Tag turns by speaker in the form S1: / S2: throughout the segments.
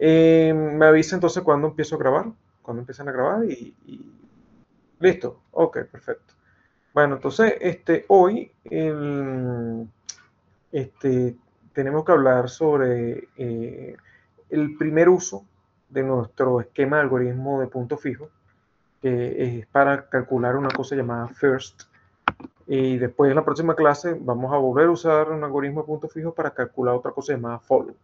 S1: Me avisa entonces cuando empiezo a grabar, cuando empiezan a grabar y listo. Ok, perfecto. Bueno, entonces, hoy este, tenemos que hablar sobre el primer uso de nuestro esquema de algoritmo de punto fijo, que es para calcular una cosa llamada first. Y después en la próxima clase vamos a volver a usar un algoritmo de punto fijo para calcular otra cosa llamada follow.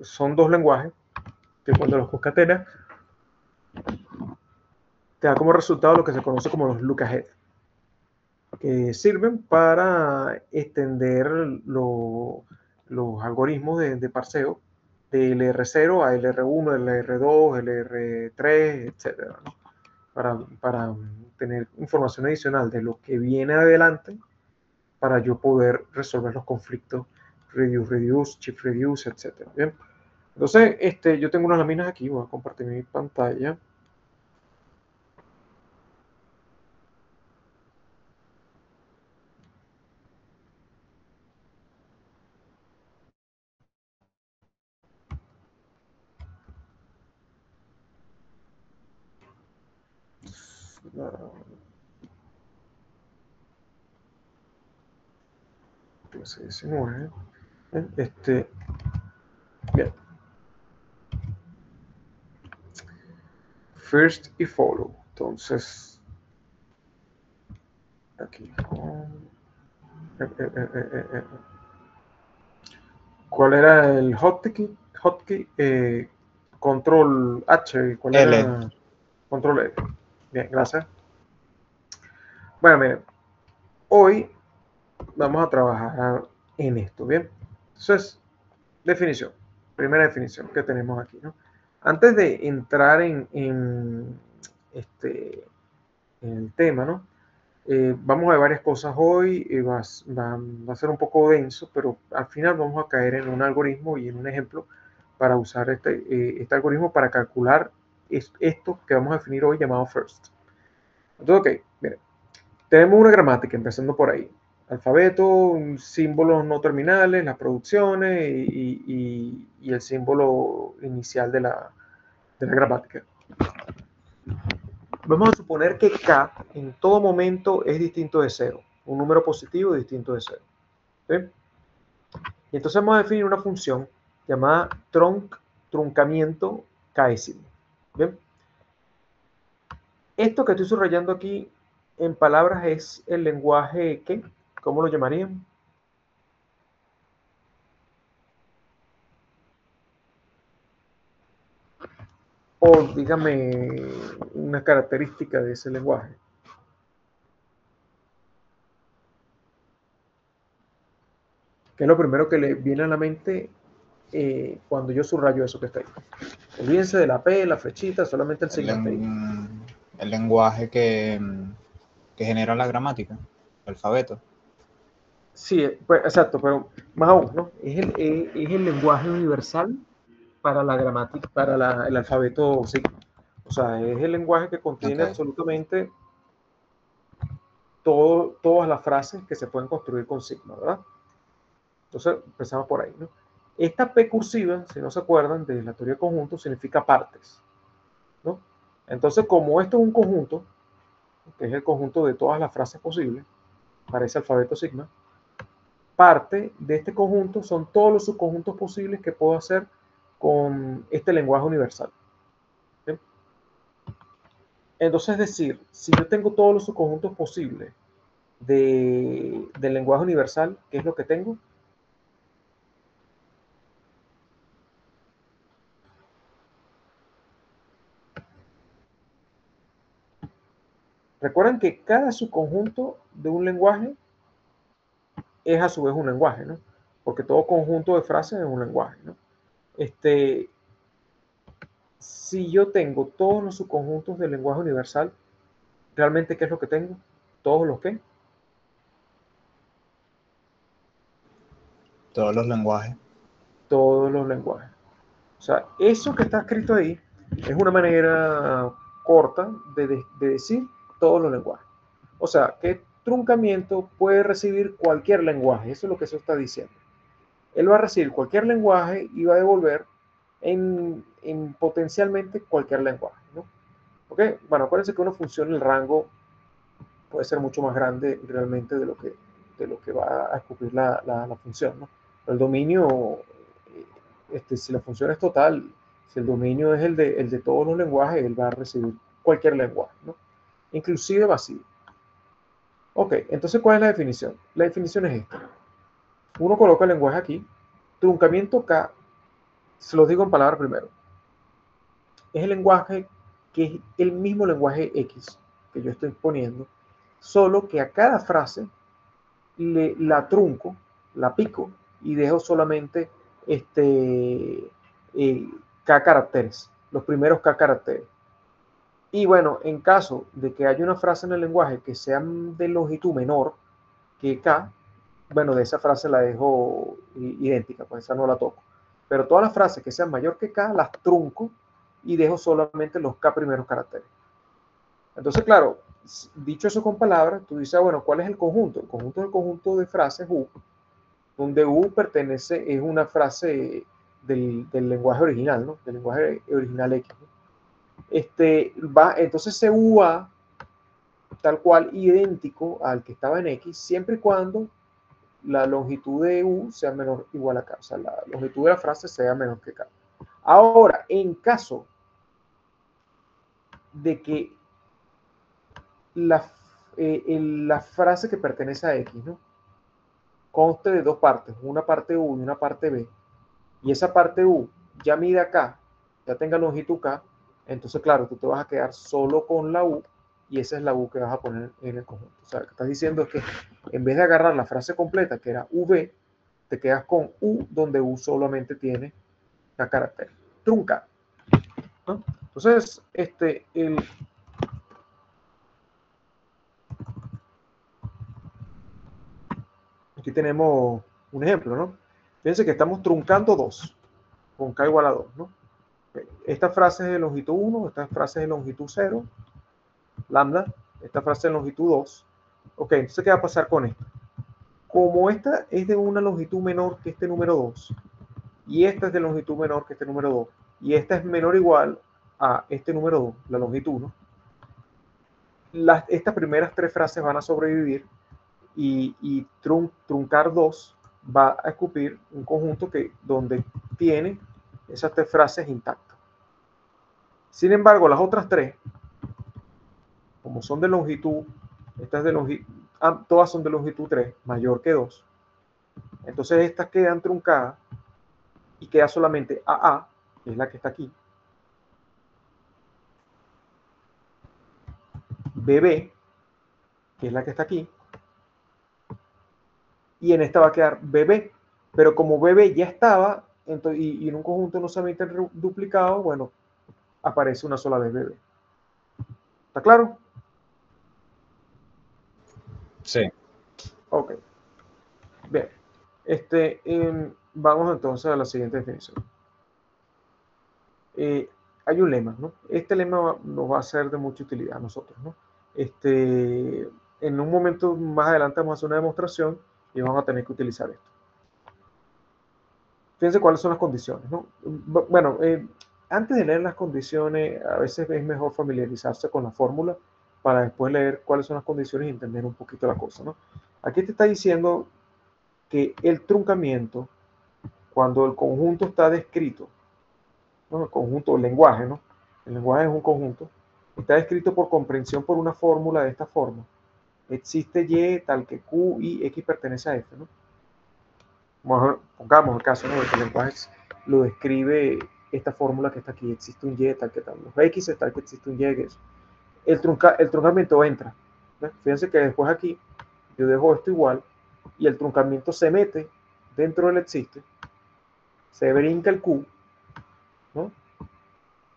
S1: Son dos lenguajes que cuando los concatenas te da como resultado lo que se conoce como los look ahead, que sirven para extender los algoritmos de parseo de LR0 a LR1, LR2, LR3, etcétera, ¿no? Para tener información adicional de lo que viene adelante para yo poder resolver los conflictos reduce, reduce, shift reduce, etcétera. Bien. Entonces, yo tengo unas láminas aquí, voy a compartir mi pantalla. Clase 19. Bien. First y follow. Entonces, aquí. ¿Cuál era el hotkey? Control H. ¿Cuál
S2: L.
S1: era? Control L. Bien, gracias. Bueno, miren, hoy vamos a trabajar en esto, ¿bien? Entonces, definición. Primera definición que tenemos aquí, ¿no? Antes de entrar en el tema, ¿no? Vamos a ver varias cosas hoy, va a ser un poco denso, pero al final vamos a caer en un algoritmo y en un ejemplo para usar este algoritmo para calcular esto que vamos a definir hoy llamado first. Entonces, ok, miren, tenemos una gramática empezando por ahí. Alfabeto, símbolos no terminales, las producciones y el símbolo inicial de la gramática. Vamos a suponer que K en todo momento es distinto de 0, un número positivo distinto de 0. ¿Sí? Y entonces vamos a definir una función llamada truncamiento K-sil. ¿Bien? Esto que estoy subrayando aquí en palabras es el lenguaje ¿qué? ¿Cómo lo llamarían? O dígame una característica de ese lenguaje. Que es lo primero que le viene a la mente cuando yo subrayo eso que está ahí. Olvídense de la P, la flechita, solamente el sigma está ahí.
S2: El lenguaje que genera la gramática, el alfabeto.
S1: Sí, pues, exacto, pero más aún, ¿no? Es el lenguaje universal para la gramática, para el alfabeto sigma. O sea, es el lenguaje que contiene
S2: Okay.
S1: absolutamente todas las frases que se pueden construir con sigma, ¿verdad? Entonces, empezamos por ahí, ¿no? Esta P cursiva, si no se acuerdan de la teoría de conjuntos, significa partes, ¿no? Entonces, como esto es un conjunto, que es el conjunto de todas las frases posibles para ese alfabeto sigma, parte de este conjunto son todos los subconjuntos posibles que puedo hacer con este lenguaje universal. ¿Sí? Entonces, es decir, si yo tengo todos los subconjuntos posibles del lenguaje universal, ¿qué es lo que tengo? Recuerden que cada subconjunto de un lenguaje es a su vez un lenguaje, ¿no? Porque todo conjunto de frases es un lenguaje, ¿no? Si yo tengo todos los subconjuntos del lenguaje universal, ¿realmente qué es lo que tengo? ¿Todos los qué?
S2: Todos los lenguajes.
S1: Todos los lenguajes. O sea, eso que está escrito ahí es una manera corta de decir todos los lenguajes. O sea, que truncamiento puede recibir cualquier lenguaje. Eso es lo que se está diciendo. él va a recibir cualquier lenguaje y va a devolver en potencialmente cualquier lenguaje, ¿no? ¿Ok? Bueno, acuérdense que una función, el rango puede ser mucho más grande realmente de lo que va a escupir la función, ¿no? El dominio, si la función es total, si el dominio es el de todos los lenguajes, él va a recibir cualquier lenguaje, ¿no? Inclusive vacío. Ok, entonces, ¿cuál es la definición? La definición es esta. Uno coloca el lenguaje aquí. Truncamiento K, se los digo en palabras primero, es el lenguaje que es el mismo lenguaje X que yo estoy poniendo, solo que a cada frase la trunco, la pico y dejo solamente K caracteres, los primeros K caracteres. Y bueno, en caso de que haya una frase en el lenguaje que sea de longitud menor que K, bueno, de esa frase la dejo idéntica, pues esa no la toco. Pero todas las frases que sean mayor que K las trunco y dejo solamente los K primeros caracteres. Entonces, claro, dicho eso con palabras, tú dices, bueno, ¿cuál es el conjunto? El conjunto es el conjunto de frases U, donde U pertenece, es una frase del lenguaje original, ¿no? Del lenguaje original X, ¿no? Entonces ese UA, tal cual, idéntico al que estaba en X, siempre y cuando la longitud de U sea menor o igual a K, o sea, la longitud de la frase sea menor que K. Ahora, en caso de que la frase que pertenece a X, ¿no?, conste de dos partes, una parte U y una parte B, y esa parte U ya mida K, ya tenga longitud K, entonces, claro, tú te vas a quedar solo con la U y esa es la U que vas a poner en el conjunto. O sea, lo que estás diciendo es que en vez de agarrar la frase completa, que era V, te quedas con U, donde U solamente tiene la carácter. Trunca, ¿no? Entonces, aquí tenemos un ejemplo, ¿no? Fíjense que estamos truncando 2, con K igual a 2, ¿no? Esta frase es de longitud 1, esta frase es de longitud 0, lambda, esta frase es de longitud 2. Ok, entonces, ¿qué va a pasar con esto? Como esta es de una longitud menor que este número 2, y esta es de longitud menor que este número 2, y esta es menor o igual a este número 2, la longitud 1, estas primeras tres frases van a sobrevivir y truncar 2 va a escupir un conjunto donde tiene esas tres frases intactas. Sin embargo, las otras tres, como son de longitud, estas de longitud, todas son de longitud 3, mayor que 2, entonces estas quedan truncadas y queda solamente AA, que es la que está aquí, BB, que es la que está aquí, y en esta va a quedar BB, pero como BB ya estaba, entonces, y en un conjunto no se ha duplicado, bueno, aparece una sola vez BB. ¿Está claro?
S2: Sí.
S1: Ok. Bien. Vamos entonces a la siguiente definición. Hay un lema, ¿no? Este lema nos va a ser de mucha utilidad a nosotros, ¿no? En un momento más adelante vamos a hacer una demostración y vamos a tener que utilizar esto. Fíjense cuáles son las condiciones, ¿no? Bueno, antes de leer las condiciones, a veces es mejor familiarizarse con la fórmula para después leer cuáles son las condiciones y entender un poquito la cosa, ¿no? Aquí te está diciendo que el truncamiento, cuando el conjunto está descrito, ¿no?, el conjunto, el lenguaje, ¿no? El lenguaje es un conjunto, está descrito por comprensión por una fórmula de esta forma. Existe Y tal que Q y X pertenece a F, ¿no? Pongamos el caso, ¿no?, de que el lenguaje lo describe esta fórmula que está aquí. Existe un Y tal que tal. Los X es tal que existe un Y que eso. El truncamiento entra. ¿Ves? Fíjense que después aquí yo dejo esto igual y el truncamiento se mete dentro del existe, se brinca el Q, ¿no?,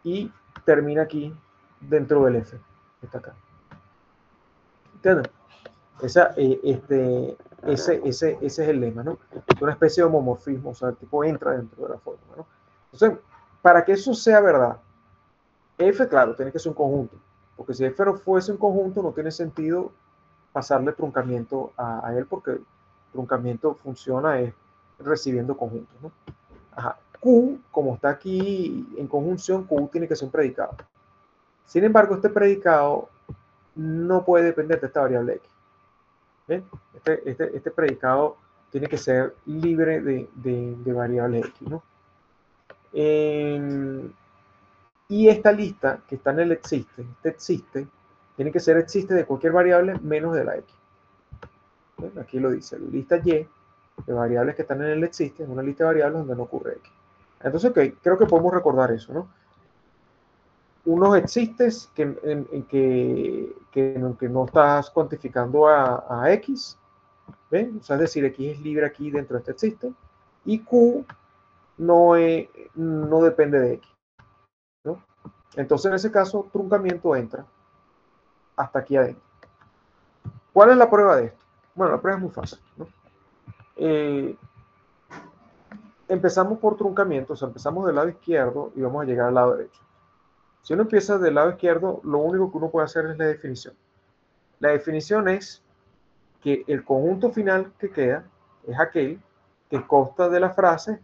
S1: y termina aquí dentro del F, está acá. ¿Entienden? Ese es el lema, ¿no? Es una especie de homomorfismo, o sea, el tipo entra dentro de la forma, ¿no? Entonces, para que eso sea verdad, F, claro, tiene que ser un conjunto, porque si F no fuese un conjunto, no tiene sentido pasarle truncamiento a él, porque el truncamiento funciona es recibiendo conjuntos, ¿no? Ajá. Q, como está aquí en conjunción, Q tiene que ser un predicado. Sin embargo, este predicado no puede depender de esta variable X. ¿Ven? Este predicado tiene que ser libre de variables X, ¿no? Y esta lista que está en el existe, tiene que ser existe de cualquier variable menos de la X. ¿Ven? Aquí lo dice, la lista Y de variables que están en el existe es una lista de variables donde no ocurre X. Entonces, ok, creo que podemos recordar eso, ¿no? Unos existes que no estás cuantificando a X, ¿ven? O sea, es decir, X es libre aquí dentro de este existe, y Q no depende de X, ¿no? Entonces, en ese caso, truncamiento entra hasta aquí adentro. ¿Cuál es la prueba de esto? Bueno, la prueba es muy fácil, ¿no? Empezamos por truncamiento, o sea, empezamos del lado izquierdo y vamos a llegar al lado derecho. Si uno empieza del lado izquierdo, lo único que uno puede hacer es la definición. La definición es que el conjunto final que queda es aquel que consta de las frases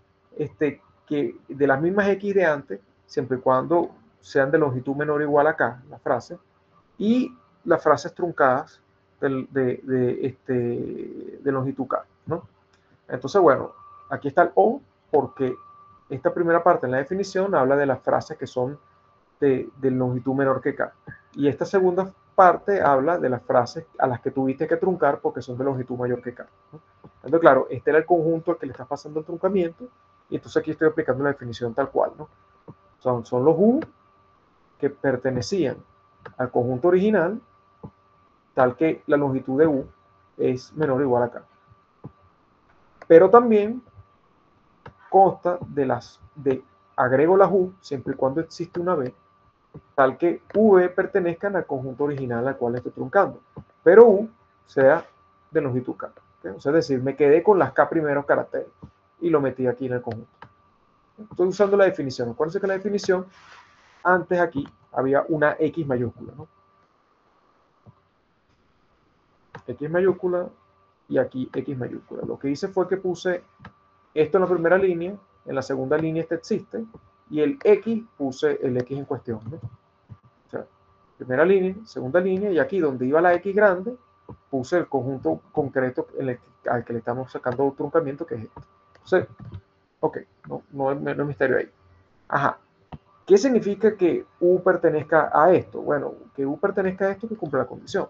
S1: que de las mismas X de antes, siempre y cuando sean de longitud menor o igual a K, las frases, y las frases truncadas de longitud K, ¿no? Entonces, bueno, aquí está el O, porque esta primera parte en la definición habla de las frases que son de longitud menor que K. Y esta segunda parte habla de las frases a las que tuviste que truncar porque son de longitud mayor que K, ¿no? Entonces, claro, este era el conjunto al que le está pasando el truncamiento, y entonces aquí estoy aplicando la definición tal cual, ¿no? Son los U que pertenecían al conjunto original, tal que la longitud de U es menor o igual a K. Pero también consta agrego las U siempre y cuando existe una B, tal que V pertenezcan al conjunto original al cual estoy truncando, pero U sea de longitud K. ¿Okay? O sea, es decir, me quedé con las K primeros caracteres y lo metí aquí en el conjunto. Estoy usando la definición. Acuérdense que la definición, antes aquí había una X mayúscula, ¿no? X mayúscula y aquí X mayúscula. Lo que hice fue que puse esto en la primera línea, en la segunda línea este existe, y el X puse el X en cuestión, ¿no? O sea, primera línea, segunda línea, y aquí donde iba la X grande, puse el conjunto concreto al que le estamos sacando truncamiento, que es este. Entonces, ok, no hay misterio ahí. Ajá. ¿Qué significa que U pertenezca a esto? Bueno, que U pertenezca a esto que cumple la condición.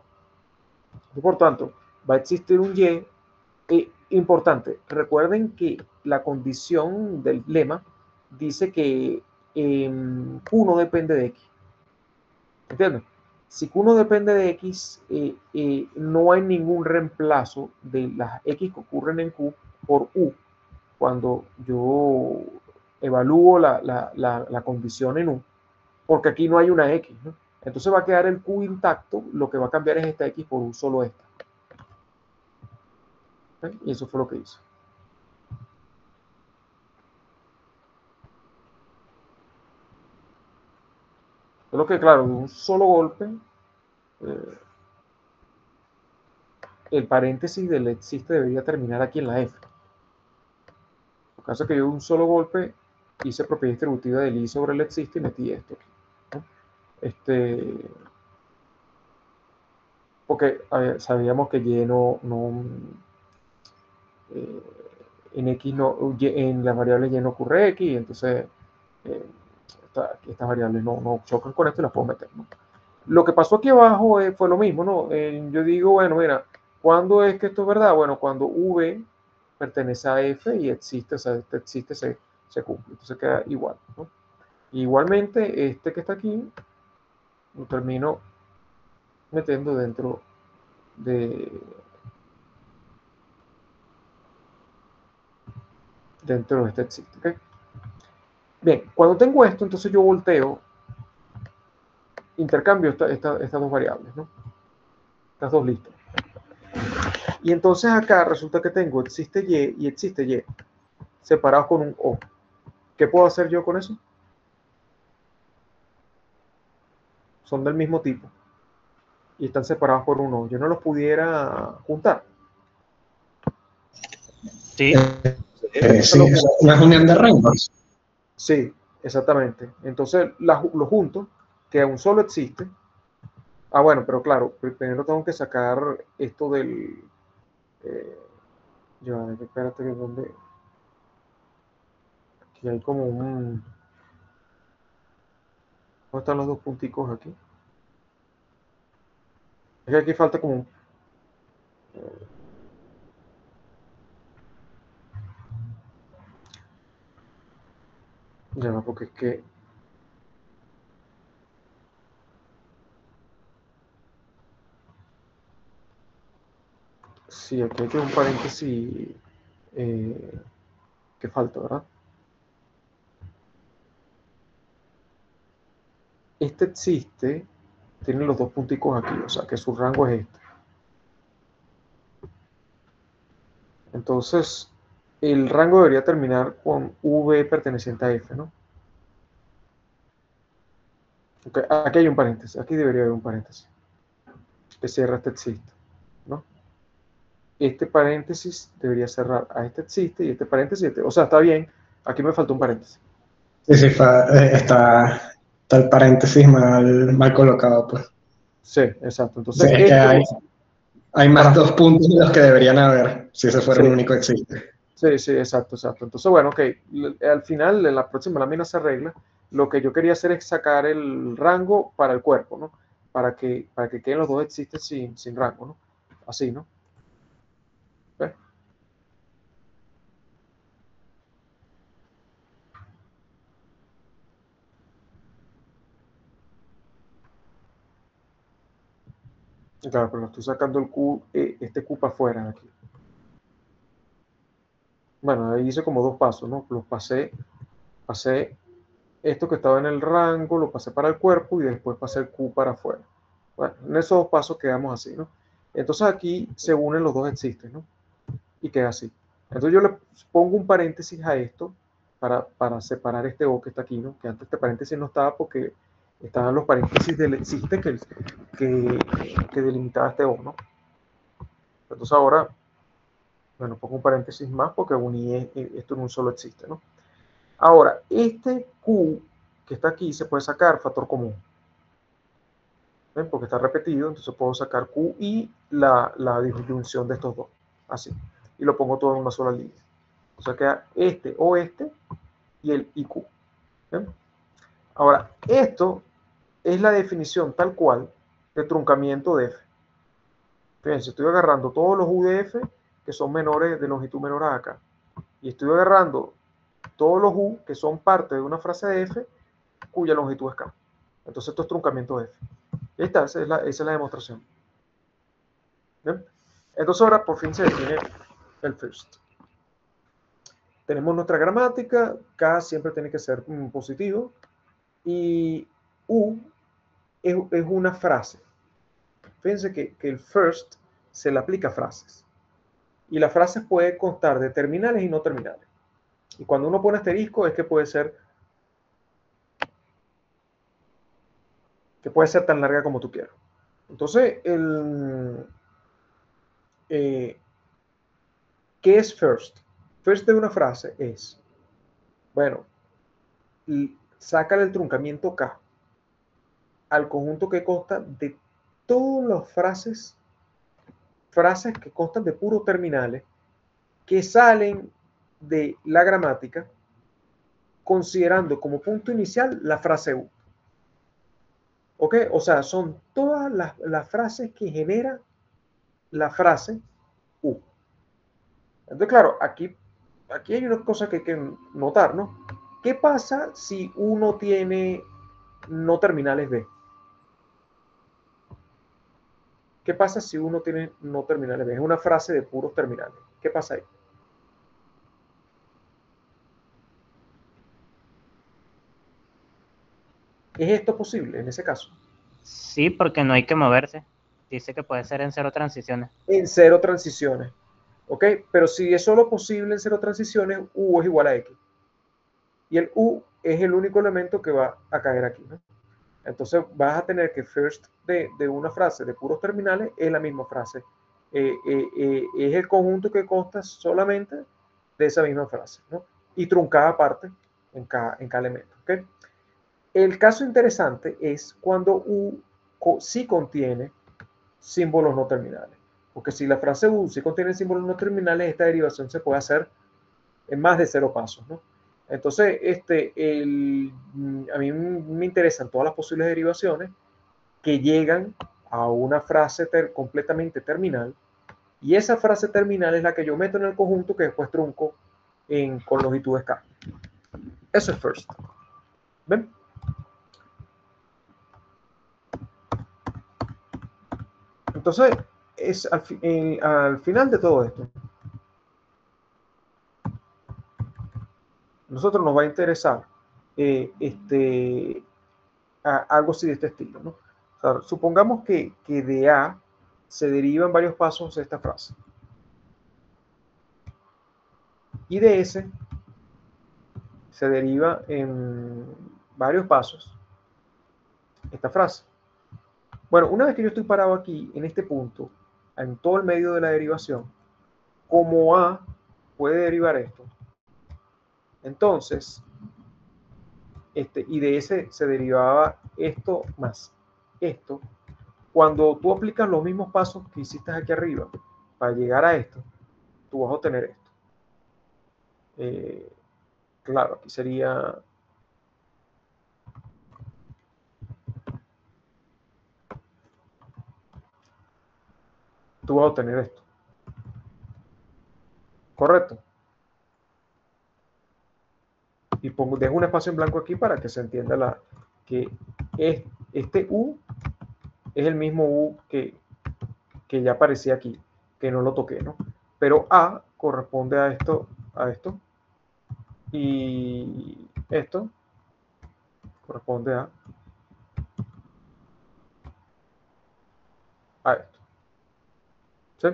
S1: Y por tanto, va a existir un Y. Importante, recuerden que la condición del lema dice que Q no depende de X. ¿Entienden? Si Q no depende de X, no hay ningún reemplazo de las X que ocurren en Q por U cuando yo evalúo la condición en U, porque aquí no hay una X, ¿no? Entonces va a quedar el Q intacto, lo que va a cambiar es esta X por U, solo esta. ¿Okay? Y eso fue lo que hice. Solo que, claro, de un solo golpe, el paréntesis del existe debería terminar aquí en la F. En caso que yo de un solo golpe hice propiedad distributiva del I sobre el existe y metí esto aquí, ¿no? Porque sabíamos que Y en X en la variable Y no ocurre X, y entonces estas variables no chocan con esto y las puedo meter, ¿no? Lo que pasó aquí abajo fue lo mismo, ¿no? Yo digo, bueno, mira, ¿cuándo es que esto es verdad? Bueno, cuando V pertenece a F y existe, o sea, este existe se cumple, entonces queda igual, ¿no? Igualmente, este que está aquí, lo termino metiendo dentro de este existe, ¿ok? Bien, cuando tengo esto, entonces yo volteo, intercambio estas dos variables, ¿no? Estas dos listas. Y entonces acá resulta que tengo existe Y y existe Y, separados con un O. ¿Qué puedo hacer yo con eso? Son del mismo tipo y están separados por un O. Yo no los pudiera juntar.
S3: Sí.
S1: Entonces
S3: Sí, es una unión de rangos.
S1: sí, exactamente. Entonces lo junto, que aún solo existe. Ah, bueno, pero claro, primero tengo que sacar esto del... ya, espérate, que donde... Aquí hay como un... ¿Dónde están los dos punticos aquí? Es que aquí falta como un... Ya va, porque es que... Sí, aquí hay que un paréntesis que falta, ¿verdad? Este existe, tiene los dos punticos aquí, o sea que su rango es este. Entonces, el rango debería terminar con V perteneciente a F, ¿no? Okay, aquí hay un paréntesis, aquí debería haber un paréntesis que cierra este existe, ¿no? Este paréntesis debería cerrar a este existe y este paréntesis, o sea, está bien, aquí me faltó un paréntesis.
S3: Sí, está el paréntesis mal colocado, pues.
S1: Sí, exacto.
S3: Sí,
S1: Entonces,
S3: es que
S1: esto,
S3: hay más
S1: para,
S3: 2 puntos de los que deberían haber, si ese fuera
S1: sí,
S3: un único existe.
S1: sí, sí, exacto, exacto. Entonces, bueno, ok, al final, en la próxima lámina se arregla. Lo que yo quería hacer es sacar el rango para el cuerpo, ¿no? Para que queden los dos existes sin rango, ¿no? Así, ¿no? ¿Ves? Claro, pero estoy sacando el Q, este Q para afuera aquí. Bueno, ahí hice como dos pasos, ¿no? Los pasé esto que estaba en el rango, lo pasé para el cuerpo y después pasé el Q para afuera. Bueno, en esos dos pasos quedamos así, ¿no? Entonces aquí se unen los dos existen, ¿no? Y queda así. Entonces yo le pongo un paréntesis a esto para separar este O que está aquí, ¿no? Que antes este paréntesis no estaba porque estaban los paréntesis del existe que delimitaba este O, ¿no? Entonces ahora, bueno, pongo un paréntesis más porque uní esto en un solo existe, ¿no? Ahora, este Q que está aquí se puede sacar factor común. ¿Ven? Porque está repetido, entonces puedo sacar Q y la disyunción de estos dos. Así. Y lo pongo todo en una sola línea. O sea, queda este o este y el IQ. ¿Ven? Ahora, esto es la definición tal cual de truncamiento de F. Fíjense, estoy agarrando todos los U de F que son menores de longitud menor a acá. Y estoy agarrando todos los U que son parte de una frase de F cuya longitud es K. Entonces esto es truncamiento de F. Y ahí está, esa es la demostración. ¿Bien? Entonces ahora por fin se define el first. Tenemos nuestra gramática, K siempre tiene que ser positivo y U es una frase. Fíjense que el first se le aplica a frases y las frases pueden constar de terminales y no terminales. Y cuando uno pone asterisco es que puede ser tan larga como tú quieras. Entonces, ¿qué es first? First de una frase es, bueno, sácale el truncamiento K al conjunto que consta de todas las frases que constan de puros terminales que salen de la gramática considerando como punto inicial la frase U. ¿Ok? O sea, son todas las frases que genera la frase U. Entonces, claro, aquí hay una cosa que hay que notar, ¿no? ¿Qué pasa si uno tiene no terminales B? ¿Qué pasa si uno tiene no terminales B? Es una frase de puros terminales. ¿Qué pasa ahí? ¿Es esto posible en ese caso?
S4: Sí, porque no hay que moverse. Dice que puede ser en 0 transiciones.
S1: En cero transiciones. ¿Ok? Pero si es solo posible en cero transiciones, U es igual a X. Y el U es el único elemento que va a caer aquí, ¿no? Entonces vas a tener que first de una frase de puros terminales es la misma frase. Es el conjunto que consta solamente de esa misma frase, ¿no? Y truncada aparte en cada elemento, ¿ok? El caso interesante es cuando U sí contiene símbolos no terminales, porque si la frase U sí contiene símbolos no terminales, esta derivación se puede hacer en más de 0 pasos, ¿no? Entonces, a mí me interesan todas las posibles derivaciones que llegan a una frase completamente terminal, y esa frase terminal es la que yo meto en el conjunto que después trunco con longitudes K. Eso es first. ¿Ven? Entonces, al final de todo esto, nosotros nos va a interesar algo así de este estilo, ¿no? O sea, supongamos que de A se deriva en varios pasos esta frase. Y de S se deriva en varios pasos esta frase. Bueno, una vez que yo estoy parado aquí, en este punto, en todo el medio de la derivación, como A puede derivar esto, entonces, y de S se derivaba esto más esto. Cuando tú aplicas los mismos pasos que hiciste aquí arriba para llegar a esto, tú vas a obtener esto. Claro, aquí sería... Tú vas a obtener esto. ¿Correcto? Y dejo un espacio en blanco aquí para que se entienda que este U es el mismo U que ya aparecía aquí, que no lo toqué, ¿no? Pero A corresponde a esto, y esto corresponde a esto. ¿Sí?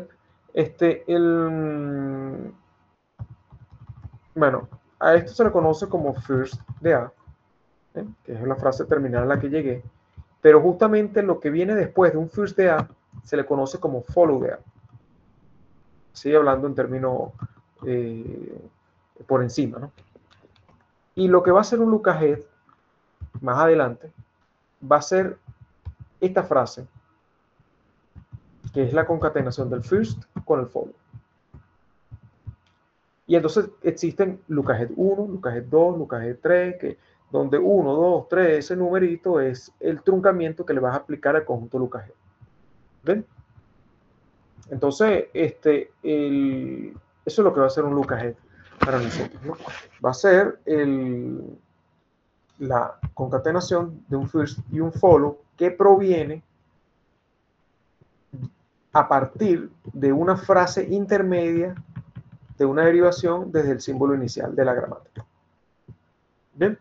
S1: Bueno, a esto se le conoce como first de A, que es la frase terminal a la que llegué, pero justamente lo que viene después de un first de A se le conoce como follow de A. Sigue hablando en términos por encima, ¿no? Y lo que va a ser un look ahead más adelante va a ser esta frase, que es la concatenación del first con el follow. Y entonces existen look ahead 1, look ahead 2, look ahead 3, donde 1, 2, 3, ese numerito es el truncamiento que le vas a aplicar al conjunto look ahead. ¿Ven? Entonces, eso es lo que va a ser un look ahead para nosotros, ¿no? Va a ser la concatenación de un first y un follow que proviene a partir de una frase intermedia de una derivación desde el símbolo inicial de la gramática. ¿Bien?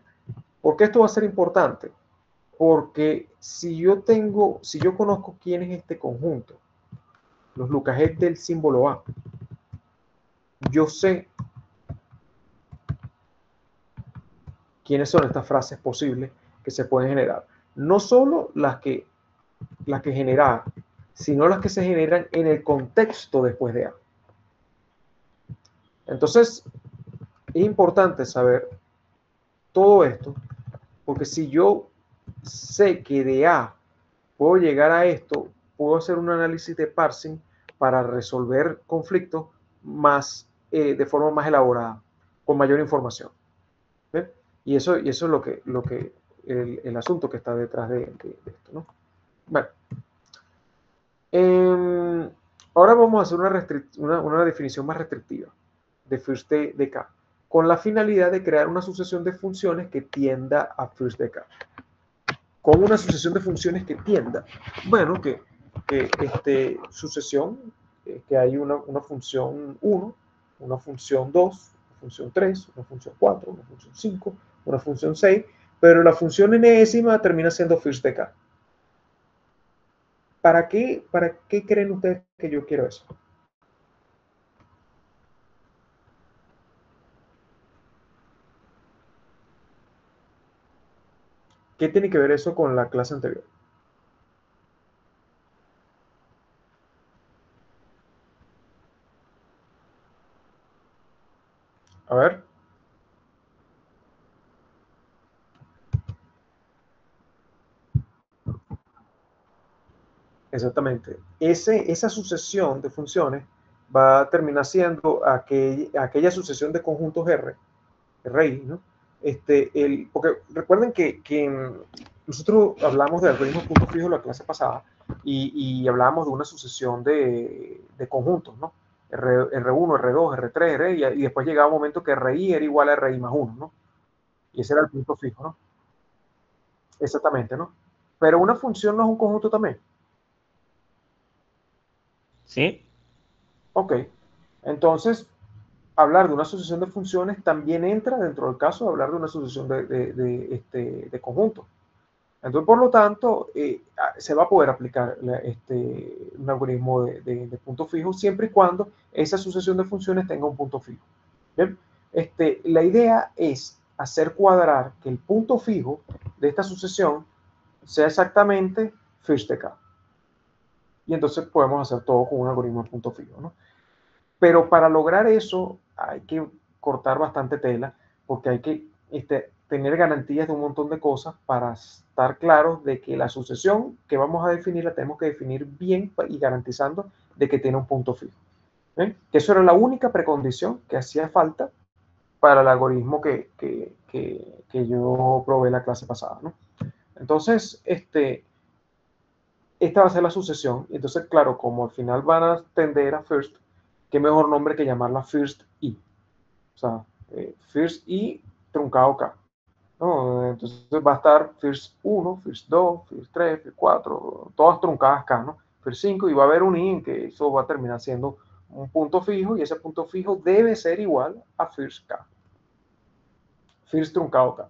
S1: ¿Por qué esto va a ser importante? Porque si yo conozco quién es este conjunto, los look ahead del símbolo A, yo sé quiénes son estas frases posibles que se pueden generar. No solo las que genera, sino las que se generan en el contexto después de A. Entonces, es importante saber todo esto, porque si yo sé que de A puedo llegar a esto, puedo hacer un análisis de parsing para resolver conflictos de forma más elaborada, con mayor información. ¿Ven? Y eso es el asunto que está detrás de esto, ¿no? Bueno. Ahora vamos a hacer una definición más restrictiva de first de K, con la finalidad de crear una sucesión de funciones que tienda a first de K. ¿Cómo una sucesión de funciones que tienda? Bueno, que sucesión, que hay una función 1, una función 2, una función 3, una función 4, una función 5, una función 6, pero la función enésima termina siendo first de K. ¿Para qué creen ustedes que yo quiero eso? ¿Qué tiene que ver eso con la clase anterior? Exactamente. Esa sucesión de funciones va a terminar siendo aquella sucesión de conjuntos RI, ¿no? Porque recuerden que nosotros hablamos de algoritmos punto fijo la clase pasada y hablábamos de una sucesión de conjuntos, ¿no? R1, R2, R3, R, y después llegaba un momento que RI era igual a RI más 1, ¿no? Y ese era el punto fijo, ¿no? Exactamente, ¿no? Pero una función no es un conjunto también.
S4: ¿Sí?
S1: Ok. Entonces, hablar de una sucesión de funciones también entra dentro del caso de hablar de una sucesión de conjuntos. Entonces, por lo tanto, se va a poder aplicar un algoritmo de punto fijo siempre y cuando esa sucesión de funciones tenga un punto fijo. ¿Bien? La idea es hacer cuadrar que el punto fijo de esta sucesión sea exactamente first de K. Y entonces podemos hacer todo con un algoritmo de punto fijo, ¿no? Pero para lograr eso hay que cortar bastante tela, porque hay que tener garantías de un montón de cosas para estar claros de que la sucesión que vamos a definir la tenemos que definir bien y garantizando de que tiene un punto fijo. Que eso era la única precondición que hacía falta para el algoritmo que yo probé la clase pasada, ¿no? Entonces, esta va a ser la sucesión. Entonces, claro, como al final van a tender a first, qué mejor nombre que llamarla first i. O sea, first i truncado k, ¿no? Entonces va a estar first 1, first 2, first 3, first 4, todas truncadas k, ¿no? First 5, y va a haber un i en que eso va a terminar siendo un punto fijo, y ese punto fijo debe ser igual a first k. First truncado k.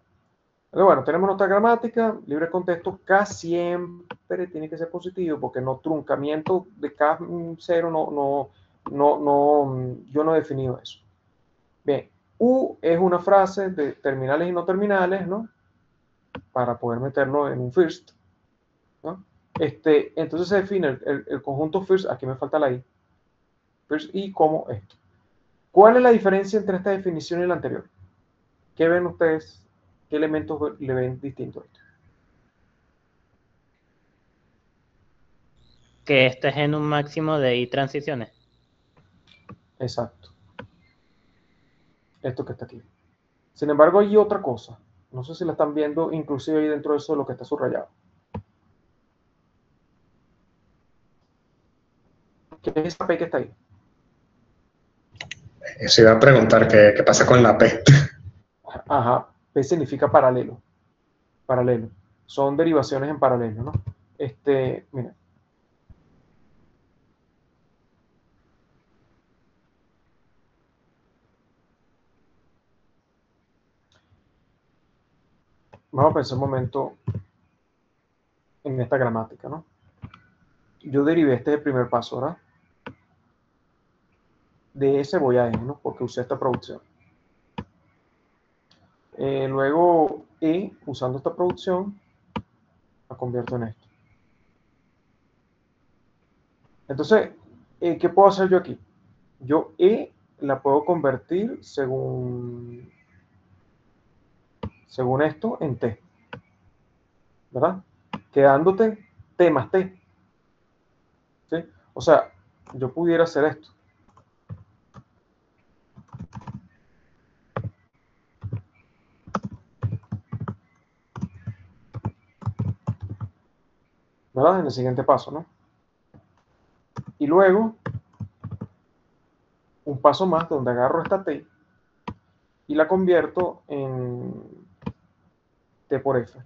S1: Entonces, bueno, tenemos nuestra gramática, libre contexto, K siempre tiene que ser positivo, porque no truncamiento de K0, yo no he definido eso. Bien, U es una frase de terminales y no terminales, ¿no? Para poder meterlo en un first, ¿no? Entonces se define el conjunto first, aquí me falta la I, first I como esto. ¿Cuál es la diferencia entre esta definición y la anterior? ¿Qué ven ustedes? ¿Qué elementos le ven distinto a esto?
S4: Que esto es en un máximo de I transiciones.
S1: Exacto. Esto que está aquí. Sin embargo, hay otra cosa. No sé si la están viendo, inclusive ahí dentro de eso lo que está subrayado. ¿Qué es esa P que está ahí?
S3: Eso iba a preguntar qué pasa con la P.
S1: Ajá. P significa paralelo. Paralelo. Son derivaciones en paralelo, ¿no? Mira. Vamos a pensar un momento en esta gramática, ¿no? Yo derivé el primer paso, ¿verdad? De S voy a E, ¿no? Porque usé esta producción. Luego E, usando esta producción, la convierto en esto. Entonces, ¿qué puedo hacer yo aquí? Yo E la puedo convertir según esto en T, ¿verdad? Quedándote T más T. ¿Sí? O sea, yo pudiera hacer esto. ¿Verdad? En el siguiente paso, ¿no? Y luego, un paso más donde agarro esta T y la convierto en T por F.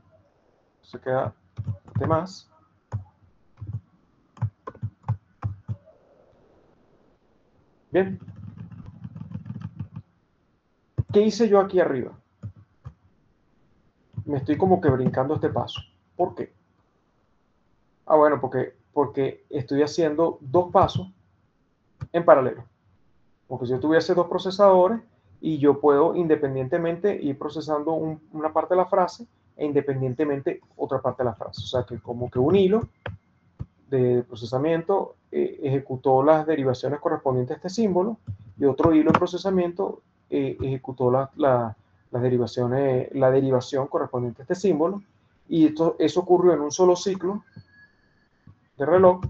S1: Se queda T más. Bien. ¿Qué hice yo aquí arriba? Me estoy como que brincando este paso. ¿Por qué? Ah, bueno, porque estoy haciendo dos pasos en paralelo. Porque si yo tuviese dos procesadores y yo puedo independientemente ir procesando una parte de la frase e independientemente otra parte de la frase. O sea que como que un hilo de procesamiento ejecutó las derivaciones correspondientes a este símbolo y otro hilo de procesamiento ejecutó la derivación correspondiente a este símbolo, y eso ocurrió en un solo ciclo de reloj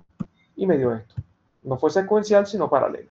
S1: y me dio esto. No fue secuencial, sino paralelo.